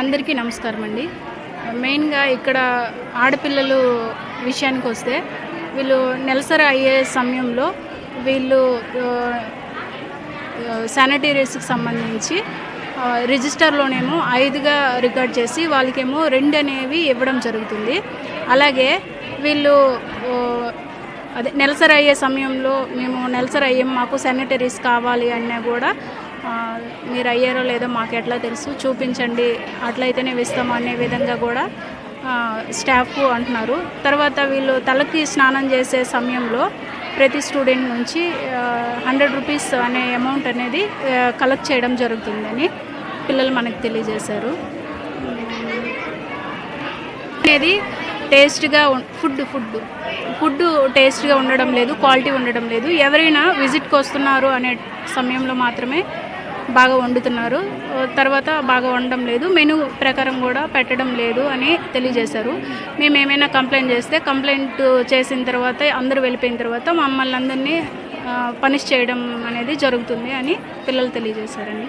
అందరికీ నమస్కారం అండి. మెయిన్‌గా ఇక్కడ ఆడపిల్లలు విషయానికి వస్తే వీళ్ళు నెలసరి అయ్యే సమయంలో వీళ్ళు ఆహ్, శానిటరీస్‌కి సంబంధించి రిజిస్టర్‌లోనేమో 5గా రికార్డ్ చేసి వాళ్ళకేమో 2 అనేవి ఇవ్వడం జరుగుతుంది. అలాగే వీళ్ళు అదే నెలసరి అయ్యే సమయంలో మేము నెలసరి అయ్యాం, మాకు శానిటరీస్ కావాలి అన్నా కూడా మీరు అయ్యారో లేదో మాకు ఎట్లా తెలుసు, చూపించండి, అట్లయితేనే ఇస్తాము అనే విధంగా కూడా స్టాఫ్ అంటున్నారు. తర్వాత వీళ్ళు తలకి స్నానం చేసే సమయంలో ప్రతి స్టూడెంట్ నుంచి 100 రూపీస్ అనే అమౌంట్ అనేది కలెక్ట్ చేయడం జరుగుతుందని పిల్లలు మనకు తెలియజేశారు. అనేది టేస్ట్గా ఫుడ్ టేస్ట్గా ఉండడం లేదు, క్వాలిటీ ఉండడం లేదు. ఎవరైనా విజిట్కి వస్తున్నారు అనే సమయంలో మాత్రమే బాగా వండుతున్నారు, తర్వాత బాగా వండడం లేదు, మెనూ ప్రకారం కూడా పెట్టడం లేదు అని తెలియజేశారు. మేము ఏమైనా కంప్లైంట్ చేస్తే కంప్లైంట్ చేసిన తర్వాత అందరూ వెళ్ళిపోయిన తర్వాత మమ్మల్ని అందరినీ పనిష్ చేయడం అనేది జరుగుతుంది అని పిల్లలు తెలియజేశారండి.